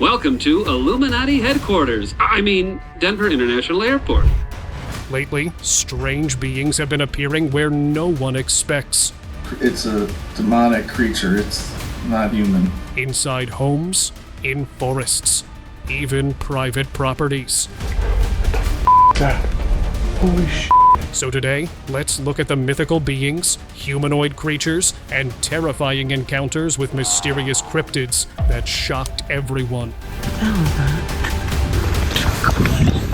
Welcome to Illuminati headquarters. Denver International Airport. Lately, strange beings have been appearing where no one expects. It's a demonic creature. It's not human. Inside homes, in forests, even private properties. God. Holy shit. So today, let's look at the mythical beings, humanoid creatures, and terrifying encounters with mysterious cryptids that shocked everyone. What the hell is that?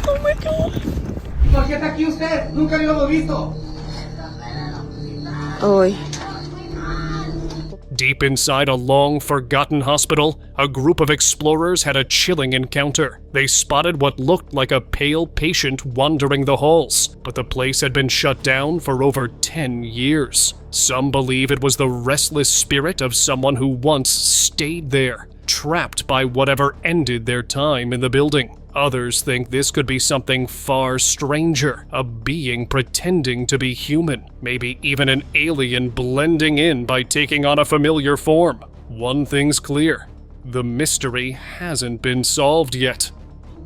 Oh my god! ¿Por qué está aquí usted? Nunca lo hemos visto. Oy. Deep inside a long-forgotten hospital, a group of explorers had a chilling encounter. They spotted what looked like a pale patient wandering the halls, but the place had been shut down for over 10 years. Some believe it was the restless spirit of someone who once stayed there, trapped by whatever ended their time in the building. Others think this could be something far stranger, a being pretending to be human, maybe even an alien blending in by taking on a familiar form. One thing's clear, the mystery hasn't been solved yet.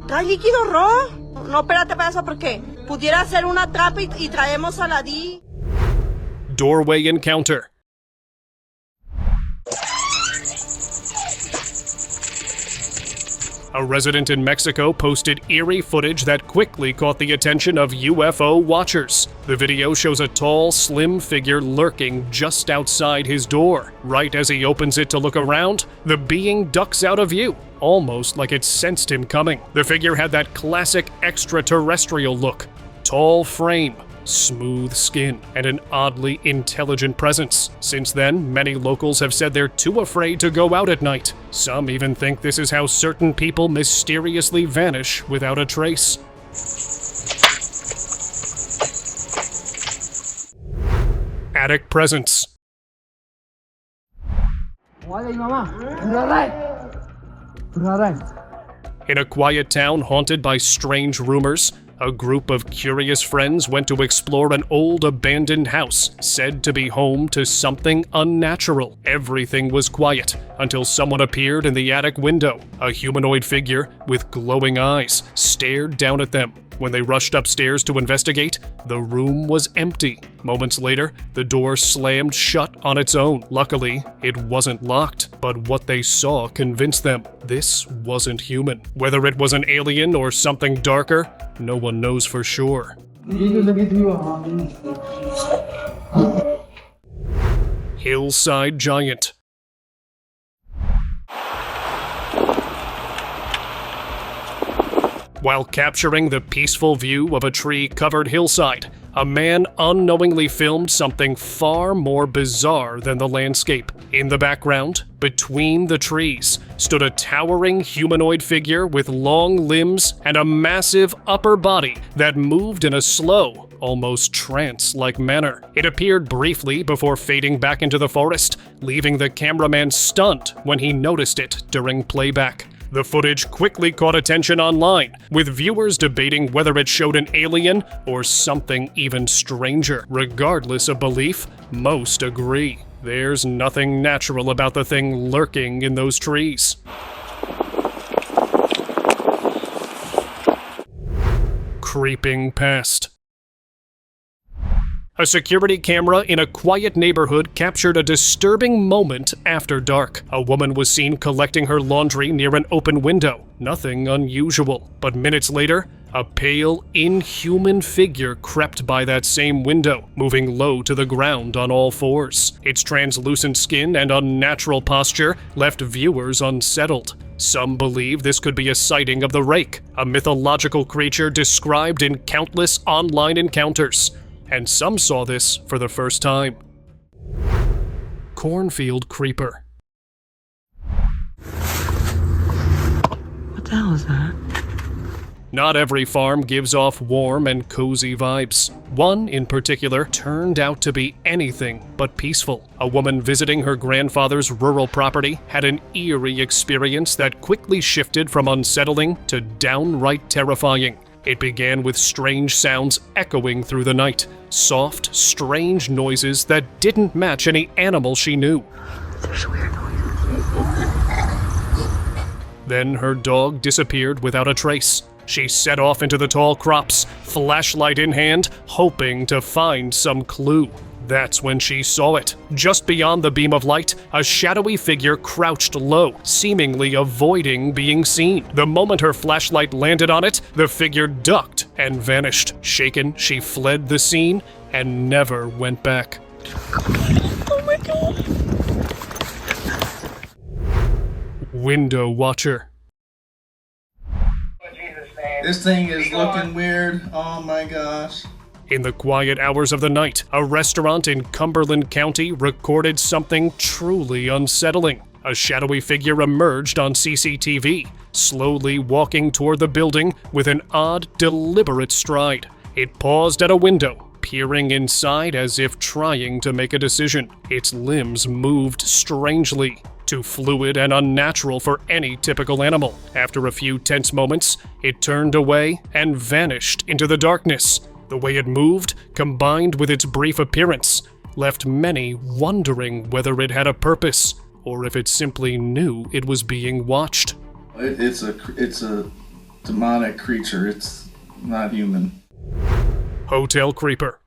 ¿Hay líquido rojo? No, espérate para eso porque pudiera ser una trampa y traemos a la D. Doorway encounter. A resident in Mexico posted eerie footage that quickly caught the attention of UFO watchers. The video shows a tall, slim figure lurking just outside his door. Right as he opens it to look around, the being ducks out of view, almost like it sensed him coming. The figure had that classic extraterrestrial look. Tall frame, smooth skin, and an oddly intelligent presence. Since then, many locals have said they're too afraid to go out at night. Some even think this is how certain people mysteriously vanish without a trace. Attic presence. In a quiet town haunted by strange rumors, a group of curious friends went to explore an old abandoned house, said to be home to something unnatural. Everything was quiet until someone appeared in the attic window. A humanoid figure with glowing eyes stared down at them. When they rushed upstairs to investigate, the room was empty. Moments later, the door slammed shut on its own. Luckily, it wasn't locked, but what they saw convinced them this wasn't human. Whether it was an alien or something darker, no one knows for sure. Hillside giant. While capturing the peaceful view of a tree-covered hillside, a man unknowingly filmed something far more bizarre than the landscape. In the background, between the trees, stood a towering humanoid figure with long limbs and a massive upper body that moved in a slow, almost trance-like manner. It appeared briefly before fading back into the forest, leaving the cameraman stunned when he noticed it during playback. The footage quickly caught attention online, with viewers debating whether it showed an alien or something even stranger. Regardless of belief, most agree. There's nothing natural about the thing lurking in those trees. Creeping past. A security camera in a quiet neighborhood captured a disturbing moment after dark. A woman was seen collecting her laundry near an open window. Nothing unusual. But minutes later, a pale, inhuman figure crept by that same window, moving low to the ground on all fours. Its translucent skin and unnatural posture left viewers unsettled. Some believe this could be a sighting of the Rake, a mythological creature described in countless online encounters. And some saw this for the first time. Cornfield creeper. What the hell is that? Not every farm gives off warm and cozy vibes. One in particular turned out to be anything but peaceful. A woman visiting her grandfather's rural property had an eerie experience that quickly shifted from unsettling to downright terrifying. It began with strange sounds echoing through the night. Soft, strange noises that didn't match any animal she knew. There's weird noises. Then her dog disappeared without a trace. She set off into the tall crops, flashlight in hand, hoping to find some clue. That's when she saw it. Just beyond the beam of light, a shadowy figure crouched low, seemingly avoiding being seen. The moment her flashlight landed on it, the figure ducked and vanished. Shaken, she fled the scene and never went back. Oh my god. Window Watcher. This thing is looking weird. Oh my gosh. In the quiet hours of the night, a restaurant in Cumberland County recorded something truly unsettling. A shadowy figure emerged on CCTV, slowly walking toward the building with an odd, deliberate stride. It paused at a window, peering inside as if trying to make a decision. Its limbs moved strangely, too fluid and unnatural for any typical animal. After a few tense moments, it turned away and vanished into the darkness. The way it moved, combined with its brief appearance, left many wondering whether it had a purpose, or if it simply knew it was being watched. It's a demonic creature. It's not human. Hotel Creeper.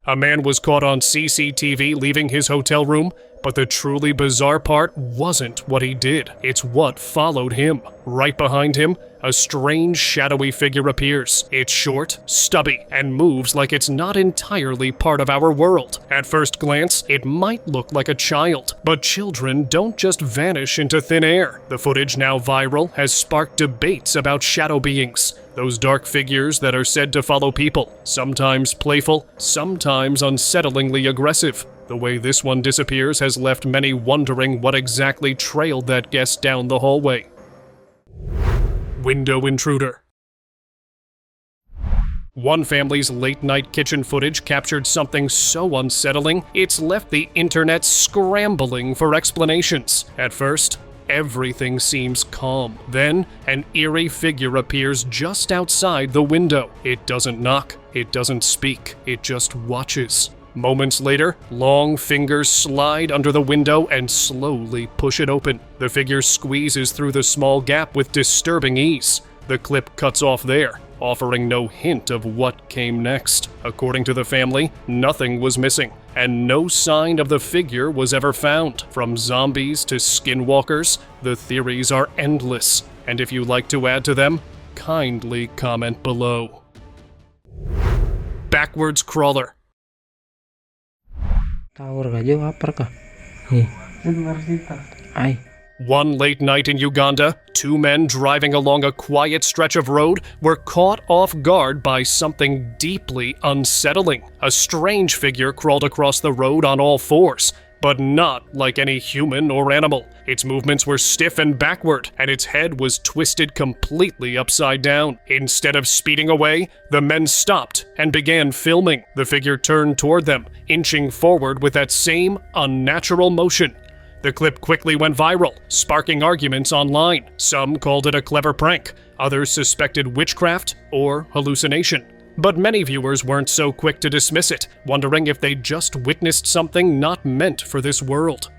A man was caught on CCTV leaving his hotel room, but the truly bizarre part wasn't what he did. It's what followed him. Right behind him, a strange shadowy figure appears. It's short, stubby, and moves like it's not entirely part of our world. At first glance, it might look like a child, but children don't just vanish into thin air. The footage, now viral, has sparked debates about shadow beings. Those dark figures that are said to follow people, sometimes playful, sometimes unsettlingly aggressive. The way this one disappears has left many wondering what exactly trailed that guest down the hallway. Window Intruder. One family's late-night kitchen footage captured something so unsettling, it's left the internet scrambling for explanations. At first, everything seems calm. Then, an eerie figure appears just outside the window. It doesn't knock, it doesn't speak, it just watches. Moments later, long fingers slide under the window and slowly push it open. The figure squeezes through the small gap with disturbing ease. The clip cuts off there, offering no hint of what came next. According to the family, nothing was missing, and no sign of the figure was ever found. From zombies to skinwalkers, the theories are endless, and if you'd like to add to them, kindly comment below. Backwards Crawler. One late night in Uganda, two men driving along a quiet stretch of road were caught off guard by something deeply unsettling. A strange figure crawled across the road on all fours, but not like any human or animal. Its movements were stiff and backward, and its head was twisted completely upside down. Instead of speeding away, the men stopped and began filming. The figure turned toward them, inching forward with that same unnatural motion. The clip quickly went viral, sparking arguments online. Some called it a clever prank, others suspected witchcraft or hallucination. But many viewers weren't so quick to dismiss it, wondering if they just witnessed something not meant for this world.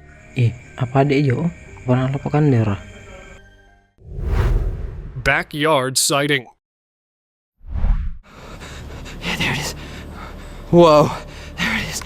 Backyard sighting. Yeah, there it is. Whoa, there it is.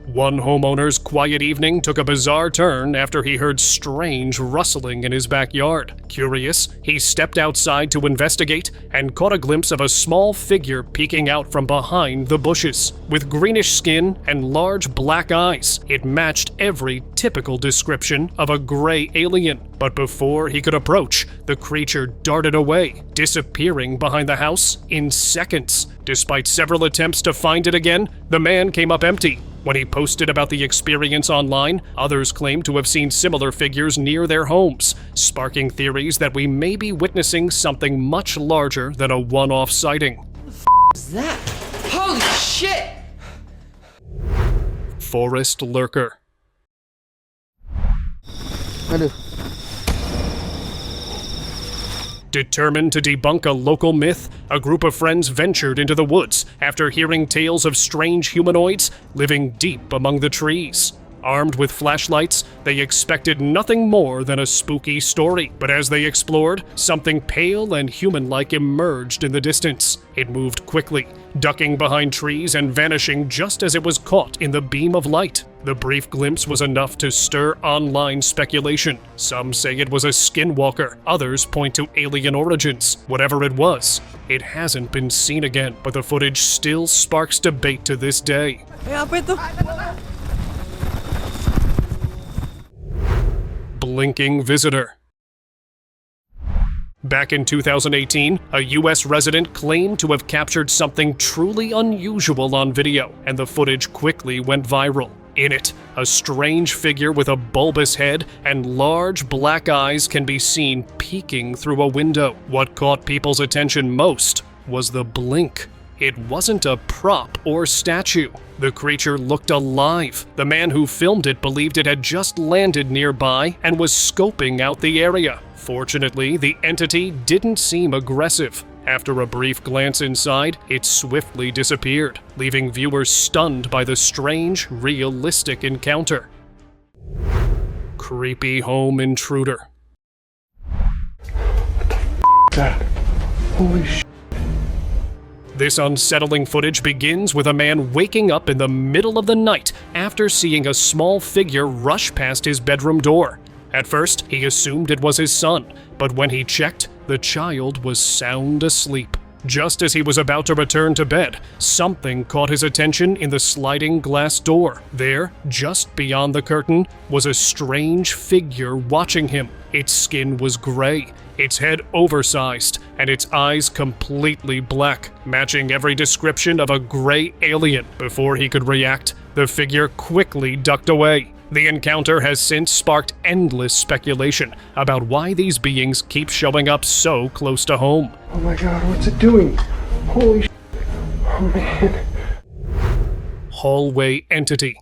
One homeowner's quiet evening took a bizarre turn after he heard strange rustling in his backyard. Curious, he stepped outside to investigate and caught a glimpse of a small figure peeking out from behind the bushes. With greenish skin and large black eyes, it matched every typical description of a gray alien. But before he could approach, the creature darted away, disappearing behind the house in seconds. Despite several attempts to find it again, the man came up empty. When he posted about the experience online, others claimed to have seen similar figures near their homes, sparking theories that we may be witnessing something much larger than a one-off sighting. What the f*** is that? Holy shit! Forest Lurker. Determined to debunk a local myth, a group of friends ventured into the woods after hearing tales of strange humanoids living deep among the trees. Armed with flashlights, they expected nothing more than a spooky story. But as they explored, something pale and human-like emerged in the distance. It moved quickly, ducking behind trees and vanishing just as it was caught in the beam of light. The brief glimpse was enough to stir online speculation. Some say it was a skinwalker, others point to alien origins. Whatever it was, it hasn't been seen again, but the footage still sparks debate to this day. Blinking visitor. Back in 2018, a US resident claimed to have captured something truly unusual on video, and the footage quickly went viral. In it, a strange figure with a bulbous head and large black eyes can be seen peeking through a window. What caught people's attention most was the blink. It wasn't a prop or statue. The creature looked alive. The man who filmed it believed it had just landed nearby and was scoping out the area. Fortunately, the entity didn't seem aggressive. After a brief glance inside, it swiftly disappeared, leaving viewers stunned by the strange, realistic encounter. Creepy home intruder. Holy sh**. This unsettling footage begins with a man waking up in the middle of the night after seeing a small figure rush past his bedroom door. At first, he assumed it was his son, but when he checked, the child was sound asleep. Just as he was about to return to bed, something caught his attention in the sliding glass door. There, just beyond the curtain, was a strange figure watching him. Its skin was gray, its head oversized, and its eyes completely black, matching every description of a gray alien. Before he could react, the figure quickly ducked away. The encounter has since sparked endless speculation about why these beings keep showing up so close to home. Oh my god, what's it doing? Holy sh**. Oh man. Hallway entity.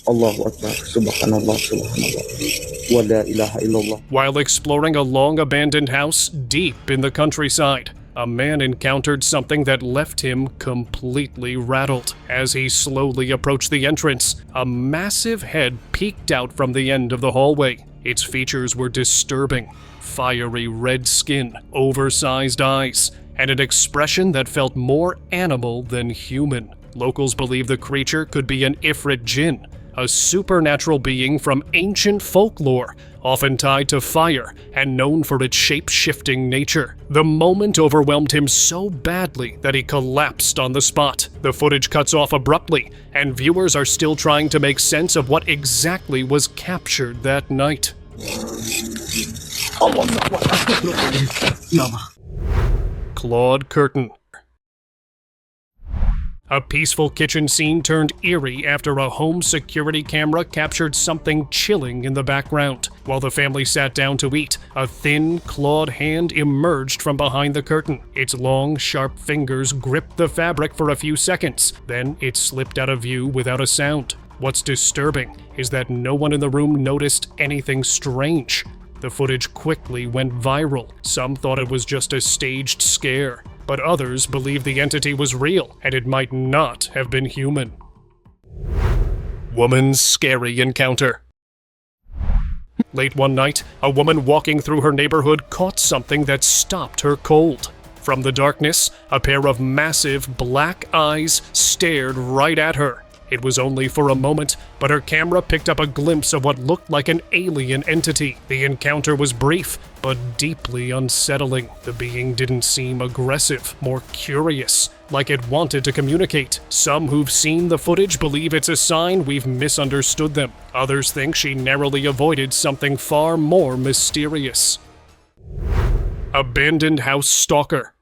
Allahu Akbar, Subhanallah, Subhanallah, wa la ilaha illallah. While exploring a long-abandoned house deep in the countryside, a man encountered something that left him completely rattled. As he slowly approached the entrance, a massive head peeked out from the end of the hallway. Its features were disturbing: fiery red skin, oversized eyes, and an expression that felt more animal than human. Locals believe the creature could be an Ifrit Jinn, a supernatural being from ancient folklore, often tied to fire and known for its shape-shifting nature. The moment overwhelmed him so badly that he collapsed on the spot. The footage cuts off abruptly, and viewers are still trying to make sense of what exactly was captured that night. Clawed curtain. A peaceful kitchen scene turned eerie after a home security camera captured something chilling in the background. While the family sat down to eat, a thin, clawed hand emerged from behind the curtain. Its long, sharp fingers gripped the fabric for a few seconds, then it slipped out of view without a sound. What's disturbing is that no one in the room noticed anything strange. The footage quickly went viral. Some thought it was just a staged scare, but others believed the entity was real, and it might not have been human. Woman's scary encounter. Late one night, a woman walking through her neighborhood caught something that stopped her cold. From the darkness, a pair of massive black eyes stared right at her. It was only for a moment, but her camera picked up a glimpse of what looked like an alien entity. The encounter was brief, but deeply unsettling. The being didn't seem aggressive, more curious, like it wanted to communicate. Some who've seen the footage believe it's a sign we've misunderstood them. Others think she narrowly avoided something far more mysterious. Abandoned house stalker.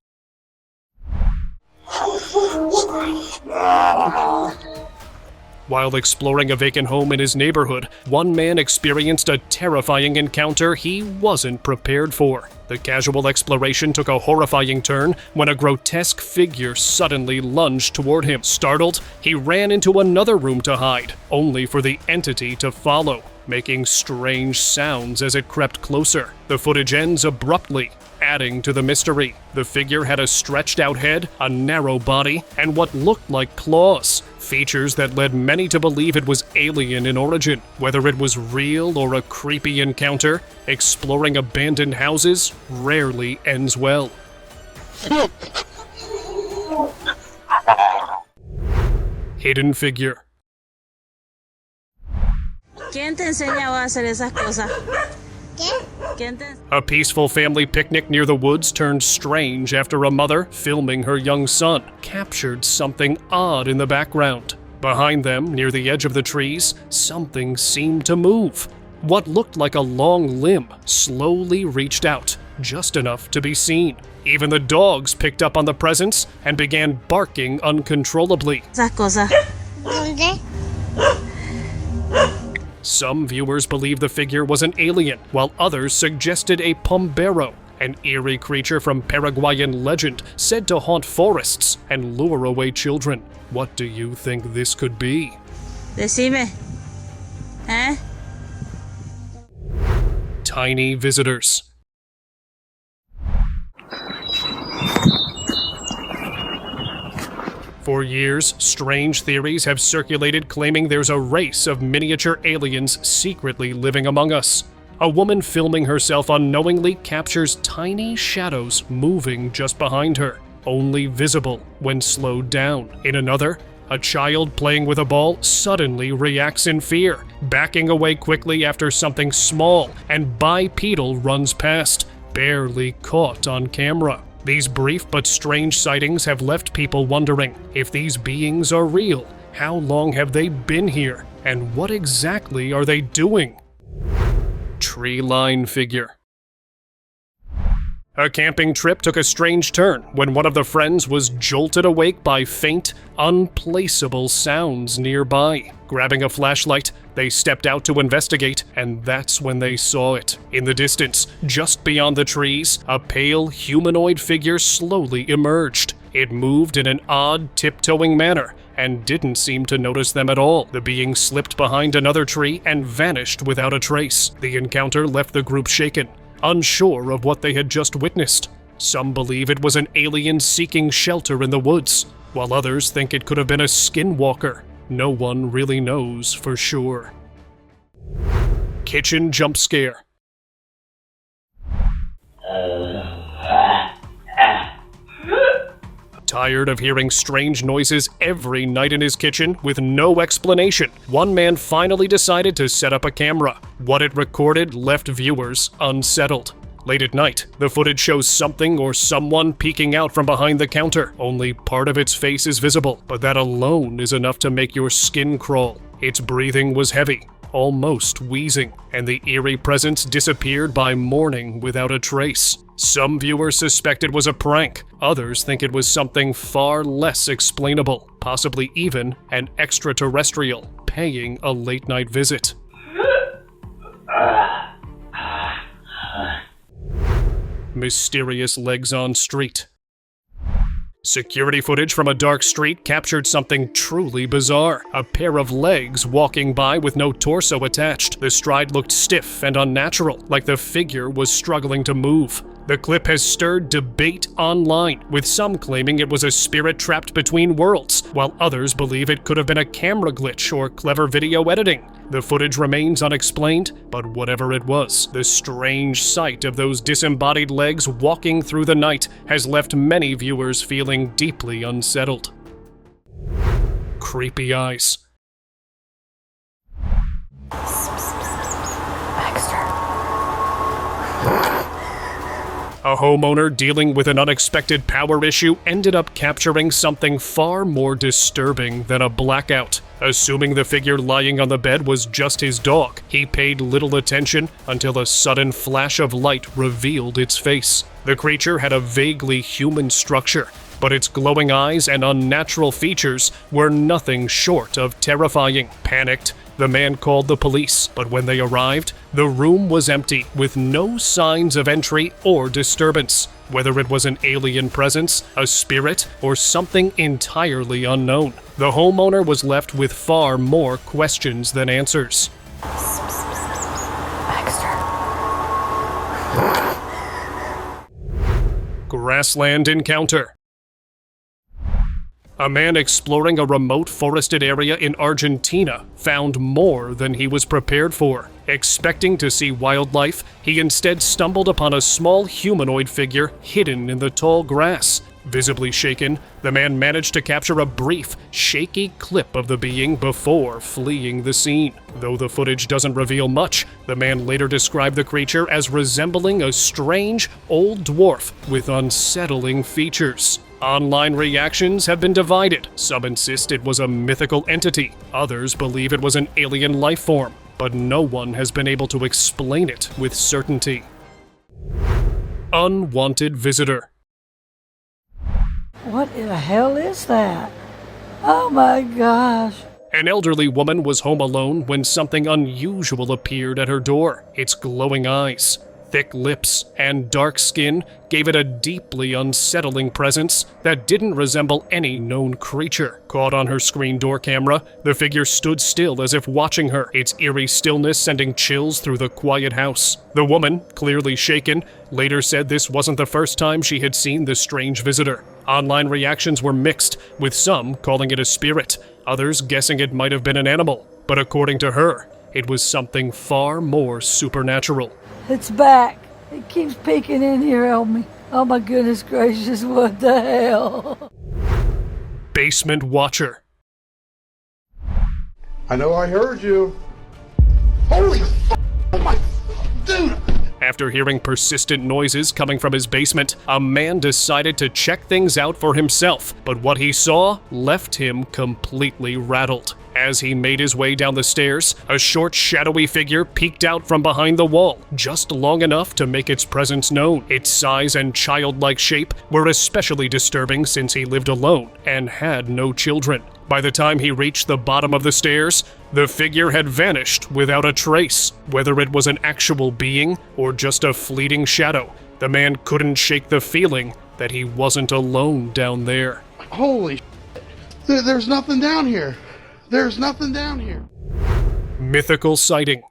While exploring a vacant home in his neighborhood, one man experienced a terrifying encounter he wasn't prepared for. The casual exploration took a horrifying turn when a grotesque figure suddenly lunged toward him. Startled, he ran into another room to hide, only for the entity to follow. making strange sounds as it crept closer. The footage ends abruptly, adding to the mystery. The figure had a stretched out head, a narrow body, and what looked like claws, features that led many to believe it was alien in origin. Whether it was real or a creepy encounter, exploring abandoned houses rarely ends well. Hidden figure. ¿Quién te enseñaba a hacer esas cosas? ¿Quién te... A peaceful family picnic near the woods turned strange after a mother, filming her young son, captured something odd in the background. Behind them, near the edge of the trees, something seemed to move. What looked like a long limb slowly reached out, just enough to be seen. Even the dogs picked up on the presence and began barking uncontrollably. Esas cosas. ¿Dónde? Some viewers believed the figure was an alien, while others suggested a pombero, an eerie creature from Paraguayan legend said to haunt forests and lure away children. What do you think this could be? Decime. ¿Eh? Tiny visitors. For years, strange theories have circulated claiming there's a race of miniature aliens secretly living among us. A woman filming herself unknowingly captures tiny shadows moving just behind her, only visible when slowed down. In another, a child playing with a ball suddenly reacts in fear, backing away quickly after something small and bipedal runs past, barely caught on camera. These brief but strange sightings have left people wondering if these beings are real, how long have they been here, and what exactly are they doing? Treeline figure. A camping trip took a strange turn when one of the friends was jolted awake by faint, unplaceable sounds nearby. Grabbing a flashlight, they stepped out to investigate, and that's when they saw it. In the distance, just beyond the trees, a pale humanoid figure slowly emerged. It moved in an odd, tiptoeing manner, and didn't seem to notice them at all. The being slipped behind another tree and vanished without a trace. The encounter left the group shaken, unsure of what they had just witnessed. Some believe it was an alien seeking shelter in the woods, while others think it could have been a skinwalker. No one really knows for sure. Kitchen jump scare. Tired of hearing strange noises every night in his kitchen with no explanation, one man finally decided to set up a camera. What it recorded left viewers unsettled. Late at night, the footage shows something or someone peeking out from behind the counter. Only part of its face is visible, but that alone is enough to make your skin crawl. Its breathing was heavy, almost wheezing, and the eerie presence disappeared by morning without a trace. Some viewers suspect it was a prank. Others think it was something far less explainable, possibly even an extraterrestrial paying a late-night visit. Mysterious legs on street. Security footage from a dark street captured something truly bizarre. A pair of legs walking by with no torso attached. The stride looked stiff and unnatural, like the figure was struggling to move. The clip has stirred debate online, with some claiming it was a spirit trapped between worlds, while others believe it could have been a camera glitch or clever video editing. The footage remains unexplained, but whatever it was, the strange sight of those disembodied legs walking through the night has left many viewers feeling deeply unsettled. Creepy eyes. A homeowner dealing with an unexpected power issue ended up capturing something far more disturbing than a blackout. Assuming the figure lying on the bed was just his dog, he paid little attention until a sudden flash of light revealed its face. The creature had a vaguely human structure, but its glowing eyes and unnatural features were nothing short of terrifying. Panicked, the man called the police, but when they arrived, the room was empty, with no signs of entry or disturbance. Whether it was an alien presence, a spirit, or something entirely unknown, the homeowner was left with far more questions than answers. Grassland encounter. A man exploring a remote forested area in Argentina found more than he was prepared for. Expecting to see wildlife, he instead stumbled upon a small humanoid figure hidden in the tall grass. Visibly shaken, the man managed to capture a brief, shaky clip of the being before fleeing the scene. Though the footage doesn't reveal much, the man later described the creature as resembling a strange, old dwarf with unsettling features. Online reactions have been divided. Some insist it was a mythical entity. Others believe it was an alien life form, but no one has been able to explain it with certainty. Unwanted visitor. What in the hell is that? Oh my gosh. An elderly woman was home alone when something unusual appeared at her door. Its glowing eyes, thick lips, and dark skin gave it a deeply unsettling presence that didn't resemble any known creature. Caught on her screen door camera, the figure stood still as if watching her, its eerie stillness sending chills through the quiet house. The woman, clearly shaken, later said this wasn't the first time she had seen the strange visitor. Online reactions were mixed, with some calling it a spirit, others guessing it might have been an animal. But according to her, it was something far more supernatural. It's back. It keeps peeking in here on me. Oh my goodness gracious, what the hell? Basement Watcher. I know I heard you. Holy f***! Oh my... Dude! After hearing persistent noises coming from his basement, a man decided to check things out for himself, but what he saw left him completely rattled. As he made his way down the stairs, a short, shadowy figure peeked out from behind the wall, just long enough to make its presence known. Its size and childlike shape were especially disturbing since he lived alone and had no children. By the time he reached the bottom of the stairs, the figure had vanished without a trace. Whether it was an actual being or just a fleeting shadow, the man couldn't shake the feeling that he wasn't alone down there. Holy shit. There's nothing down here. There's nothing down here. Mythical sighting.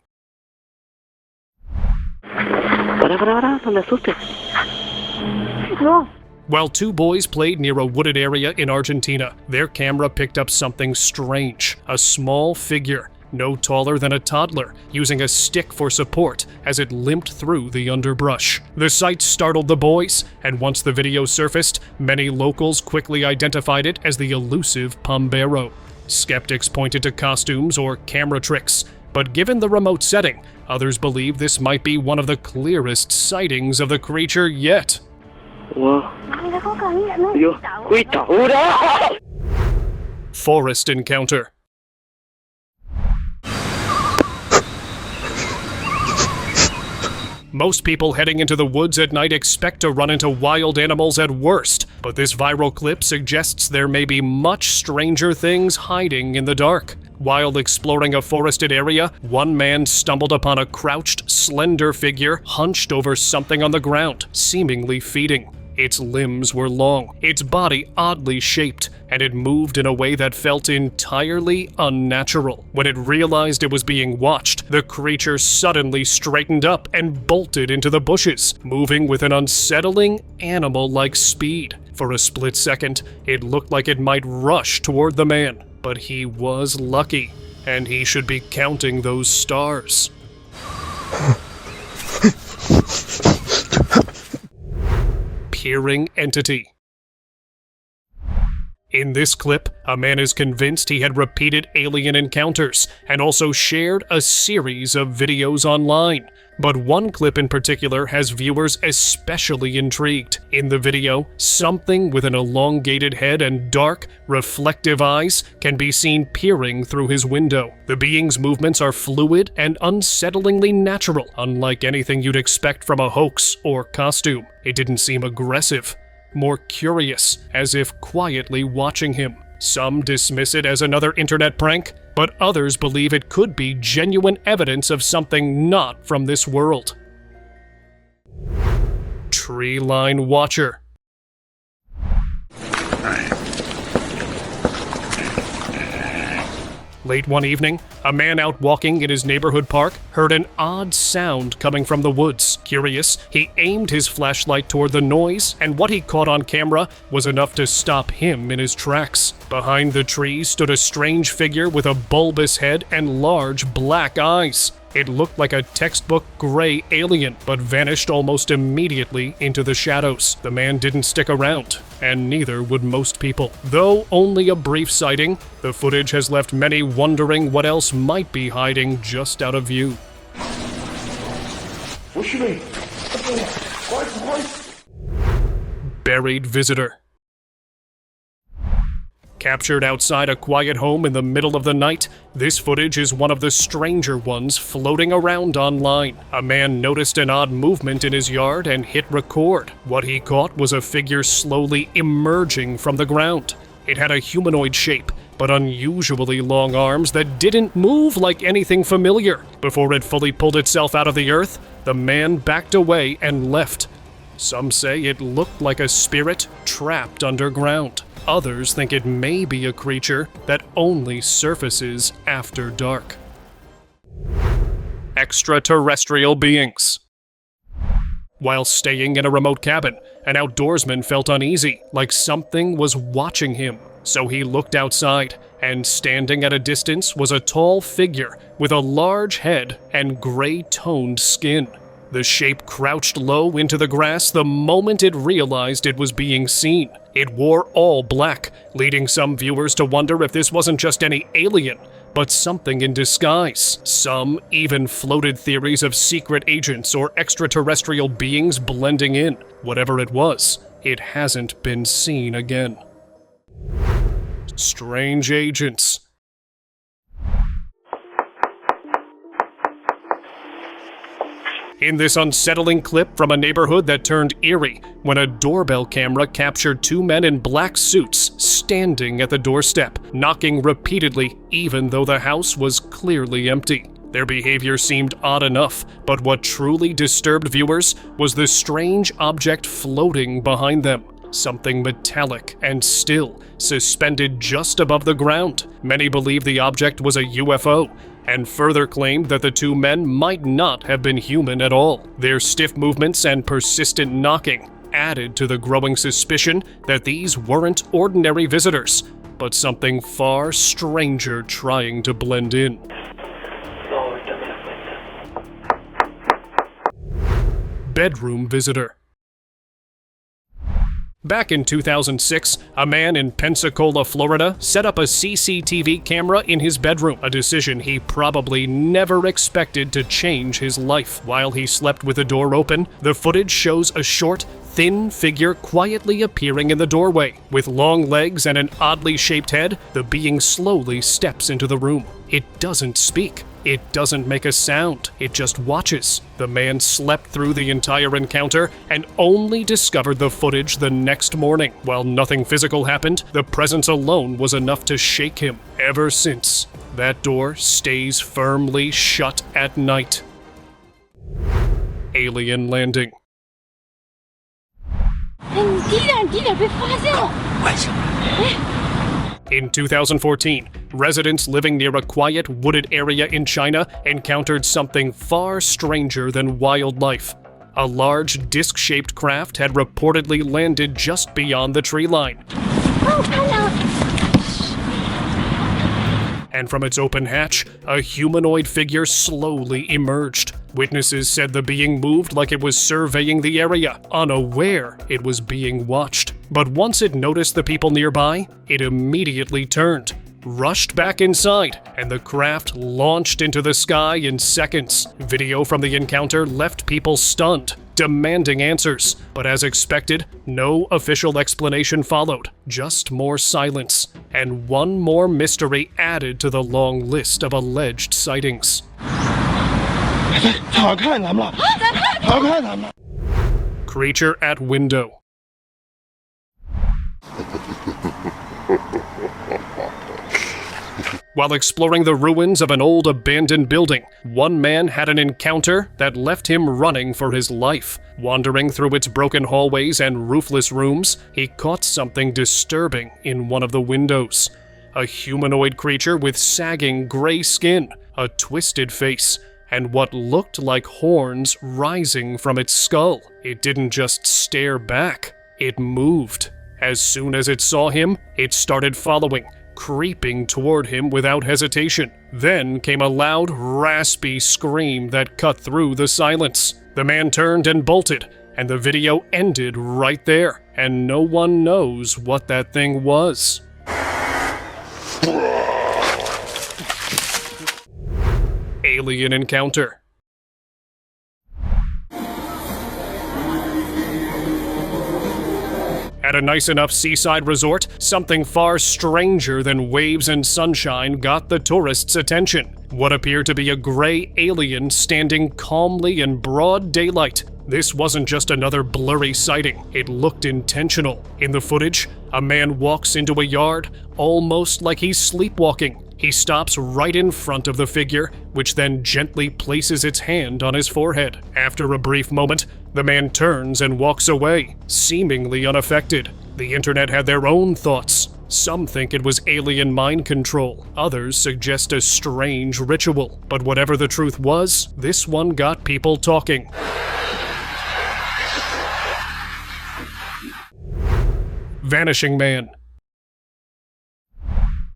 While two boys played near a wooded area in Argentina, their camera picked up something strange. A small figure, no taller than a toddler, using a stick for support as it limped through the underbrush. The sight startled the boys, and once the video surfaced, many locals quickly identified it as the elusive Pombero. Skeptics pointed to costumes or camera tricks, but given the remote setting, others believe this might be one of the clearest sightings of the creature yet. Forest encounter. Most people heading into the woods at night expect to run into wild animals at worst, but this viral clip suggests there may be much stranger things hiding in the dark. While exploring a forested area, one man stumbled upon a crouched, slender figure hunched over something on the ground, seemingly feeding. Its limbs were long, its body oddly shaped, and it moved in a way that felt entirely unnatural. When it realized it was being watched, the creature suddenly straightened up and bolted into the bushes, moving with an unsettling, animal-like speed. For a split second, it looked like it might rush toward the man, but he was lucky, and he should be counting those stars. Peering entity. In this clip, a man is convinced he had repeated alien encounters and also shared a series of videos online. But one clip in particular has viewers especially intrigued. In the video, something with an elongated head and dark, reflective eyes can be seen peering through his window. The being's movements are fluid and unsettlingly natural, unlike anything you'd expect from a hoax or costume. It didn't seem aggressive, more curious, as if quietly watching him. Some dismiss it as another internet prank, but others believe it could be genuine evidence of something not from this world. Treeline Watcher. Late one evening, a man out walking in his neighborhood park heard an odd sound coming from the woods. Curious, he aimed his flashlight toward the noise, and what he caught on camera was enough to stop him in his tracks. Behind the tree stood a strange figure with a bulbous head and large black eyes. It looked like a textbook gray alien, but vanished almost immediately into the shadows. The man didn't stick around, and neither would most people. Though only a brief sighting, the footage has left many wondering what else might be hiding just out of view. Buried visitor. Captured outside a quiet home in the middle of the night, this footage is one of the stranger ones floating around online. A man noticed an odd movement in his yard and hit record. What he caught was a figure slowly emerging from the ground. It had a humanoid shape, but unusually long arms that didn't move like anything familiar. Before it fully pulled itself out of the earth, the man backed away and left. Some say it looked like a spirit trapped underground. Others think it may be a creature that only surfaces after dark. Extraterrestrial beings. While staying in a remote cabin, an outdoorsman felt uneasy, like something was watching him. So he looked outside, and standing at a distance was a tall figure with a large head and gray-toned skin. The shape crouched low into the grass the moment it realized it was being seen. It wore all black, leading some viewers to wonder if this wasn't just any alien, but something in disguise. Some even floated theories of secret agents or extraterrestrial beings blending in. Whatever it was, it hasn't been seen again. Strange agents. In this unsettling clip from a neighborhood that turned eerie when a doorbell camera captured two men in black suits standing at the doorstep, knocking repeatedly even though the house was clearly empty. Their behavior seemed odd enough, but what truly disturbed viewers was the strange object floating behind them. Something metallic and still, suspended just above the ground. Many believe the object was a UFO, and further claimed that the two men might not have been human at all. Their stiff movements and persistent knocking added to the growing suspicion that these weren't ordinary visitors, but something far stranger trying to blend in. Bedroom visitor. Back in 2006, a man in Pensacola, Florida, set up a CCTV camera in his bedroom, a decision he probably never expected to change his life. While he slept with the door open, the footage shows a short, thin figure quietly appearing in the doorway. With long legs and an oddly shaped head, the being slowly steps into the room. It doesn't speak. It doesn't make a sound, it just watches. The man slept through the entire encounter and only discovered the footage the next morning. While nothing physical happened, the presence alone was enough to shake him. Ever since, that door stays firmly shut at night. Alien landing. In 2014, residents living near a quiet, wooded area in China encountered something far stranger than wildlife. A large, disc-shaped craft had reportedly landed just beyond the tree line. And from its open hatch, a humanoid figure slowly emerged. Witnesses said the being moved like it was surveying the area, unaware it was being watched. But once it noticed the people nearby, it immediately turned, rushed back inside, and the craft launched into the sky in seconds. Video from the encounter left people stunned, demanding answers. But as expected, no official explanation followed, just more silence, and one more mystery added to the long list of alleged sightings. Creature at window. While exploring the ruins of an old abandoned building, one man had an encounter that left him running for his life. Wandering through its broken hallways and roofless rooms, he caught something disturbing in one of the windows. a humanoid creature with sagging gray skin, a twisted face, and what looked like horns rising from its skull. It didn't just stare back, it moved. As soon as it saw him, it started following, creeping toward him without hesitation. Then came a loud, raspy scream that cut through the silence. The man turned and bolted, and the video ended right there, and no one knows what that thing was. Alien encounter. At a nice enough seaside resort, something far stranger than waves and sunshine got the tourists' attention. What appeared to be a gray alien standing calmly in broad daylight. This wasn't just another blurry sighting, it looked intentional. In the footage, a man walks into a yard, almost like he's sleepwalking. He stops right in front of the figure, which then gently places its hand on his forehead. After a brief moment, the man turns and walks away, seemingly unaffected. The internet had their own thoughts. Some think it was alien mind control. Others suggest a strange ritual. But whatever the truth was, this one got people talking. Vanishing Man.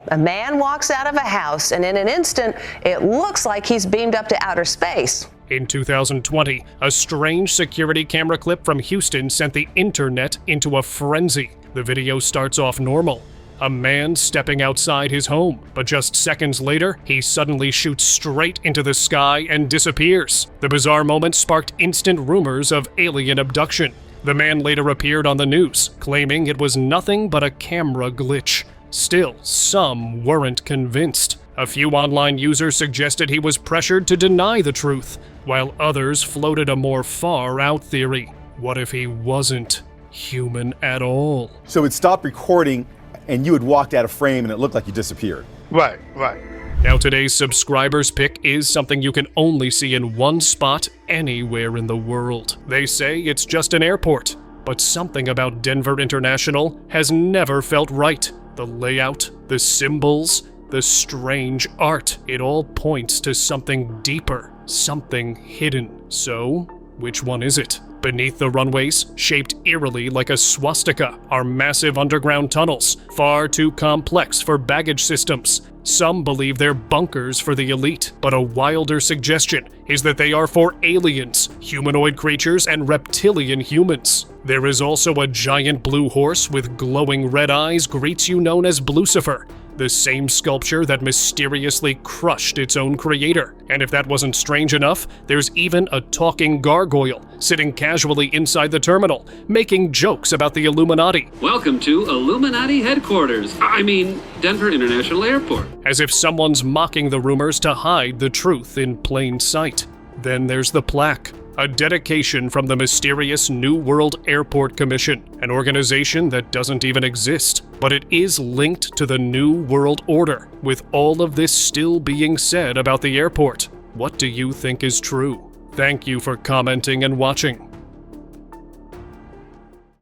A man walks out of a house, and in an instant, it looks like he's beamed up to outer space. In 2020, a strange security camera clip from Houston sent the internet into a frenzy. The video starts off normal. A man stepping outside his home, but just seconds later, he suddenly shoots straight into the sky and disappears. The bizarre moment sparked instant rumors of alien abduction. The man later appeared on the news, claiming it was nothing but a camera glitch. Still, some weren't convinced. A few online users suggested he was pressured to deny the truth, while others floated a more far-out theory. What if he wasn't human at all? So it stopped recording, and you had walked out of frame, and it looked like you disappeared. Right. Now today's subscribers pick is something you can only see in one spot anywhere in the world. They say it's just an airport, but something about Denver International has never felt right. The layout, the symbols, the strange art, it all points to something deeper, something hidden. So, which one is it? Beneath the runways, shaped eerily like a swastika, are massive underground tunnels, far too complex for baggage systems. Some believe they're bunkers for the elite, but a wilder suggestion is that they are for aliens, humanoid creatures, and reptilian humans. There is also a giant blue horse with glowing red eyes greets you, known as Blucifer, the same sculpture that mysteriously crushed its own creator. And if that wasn't strange enough, there's even a talking gargoyle sitting casually inside the terminal, making jokes about the Illuminati. Welcome to Illuminati headquarters. Denver International Airport. As if someone's mocking the rumors to hide the truth in plain sight. Then there's the plaque. A dedication from the mysterious New World Airport Commission, an organization that doesn't even exist, but it is linked to the New World Order. With all of this still being said about the airport, what do you think is true? Thank you for commenting and watching.